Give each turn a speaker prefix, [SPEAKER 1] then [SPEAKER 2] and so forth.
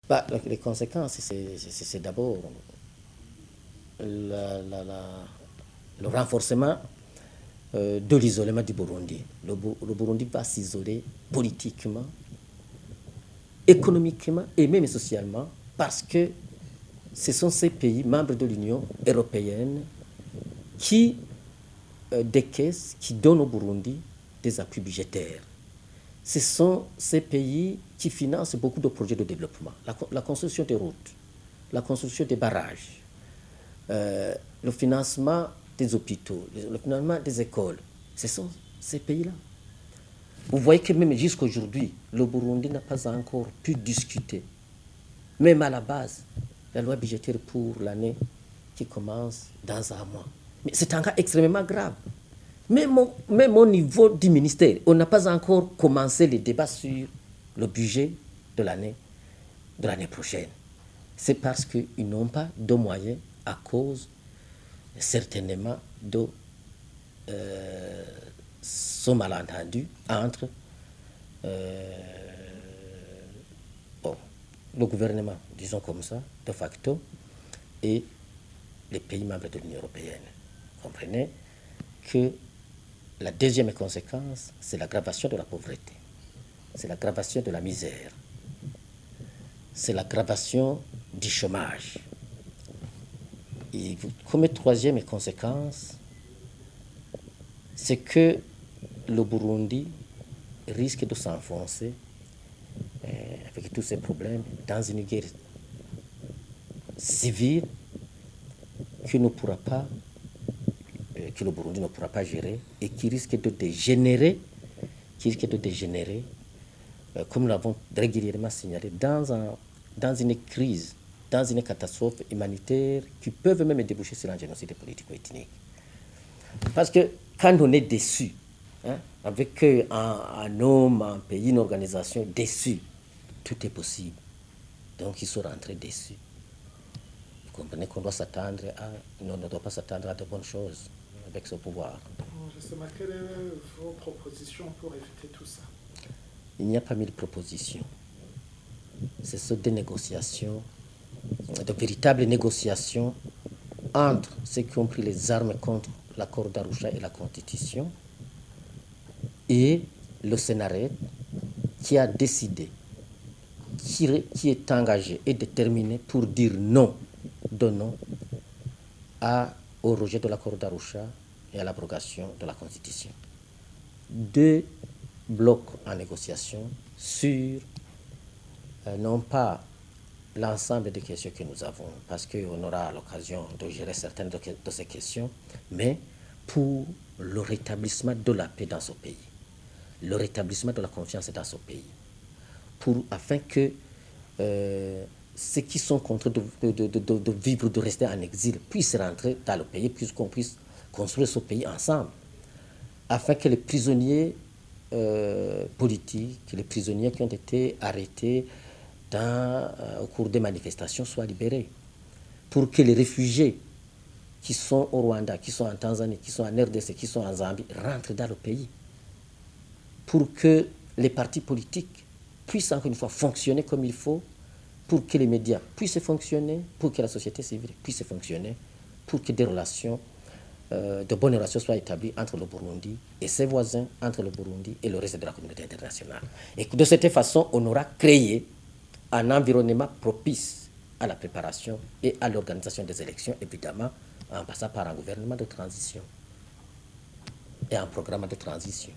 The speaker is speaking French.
[SPEAKER 1] Bah, les conséquences, c'est d'abord le renforcement de l'isolement du Burundi. Le Burundi va s'isoler politiquement, économiquement et même socialement parce que ce sont ces pays membres de l'Union européenne qui décaissent, qui donnent au Burundi des appuis budgétaires. Ce sont ces pays qui financent beaucoup de projets de développement. La construction des routes, la construction des barrages, le financement des hôpitaux, le financement des écoles. Ce sont ces pays-là. Vous voyez que même jusqu'à aujourd'hui, le Burundi n'a pas encore pu discuter, même à la base, la loi budgétaire pour l'année qui commence dans un mois. Mais c'est un cas extrêmement grave. Même au niveau du ministère, on n'a pas encore commencé les débats sur le budget de l'année prochaine. C'est parce qu'ils n'ont pas de moyens à cause certainement de ce malentendu entre bon, le gouvernement, disons comme ça, de facto, et les pays membres de l'Union européenne. Vous comprenez que la deuxième conséquence, c'est l'aggravation de la pauvreté, c'est l'aggravation de la misère, c'est l'aggravation du chômage. Et comme troisième conséquence, c'est que le Burundi risque de s'enfoncer avec tous ces problèmes dans une guerre civile que le Burundi ne pourra pas gérer et qui risque de dégénérer, comme nous l'avons régulièrement signalé, dans une crise, dans une catastrophe humanitaire qui peuvent même déboucher sur un génocide politico-ethnique. Parce que quand on est déçu, avec un homme, un pays, une organisation déçue, tout est possible. Donc ils sont rentrés déçus. Vous comprenez qu'on doit s'attendre on ne doit pas s'attendre à de bonnes choses avec ce pouvoir.
[SPEAKER 2] Justement, quelles sont vos propositions pour éviter tout ça?
[SPEAKER 1] Il n'y a pas mille propositions. Ce sont des négociations, de véritables négociations entre ceux qui ont pris les armes contre l'accord d'Arusha et la Constitution et le Sénarète qui a décidé, qui est engagé et déterminé pour dire non au rejet de l'accord d'Arusha et à l'abrogation de la Constitution. Deux blocs en négociation sur non pas l'ensemble des questions que nous avons, parce qu'on aura l'occasion de gérer certaines de ces questions, mais pour le rétablissement de la paix dans ce pays, le rétablissement de la confiance dans ce pays, afin que ceux qui sont contraints de vivre, de rester en exil, puissent rentrer dans le pays, puisqu'on puisse construire ce pays ensemble, afin que les prisonniers politiques, les prisonniers qui ont été arrêtés au cours des manifestations soient libérés, pour que les réfugiés qui sont au Rwanda, qui sont en Tanzanie, qui sont en RDC, qui sont en Zambie, rentrent dans le pays, pour que les partis politiques puissent encore une fois fonctionner comme il faut, pour que les médias puissent fonctionner, pour que la société civile puisse fonctionner, pour que des relations, de bonnes relations soient établies entre le Burundi et ses voisins, entre le Burundi et le reste de la communauté internationale. Et que de cette façon, on aura créé un environnement propice à la préparation et à l'organisation des élections, évidemment, en passant par un gouvernement de transition et un programme de transition.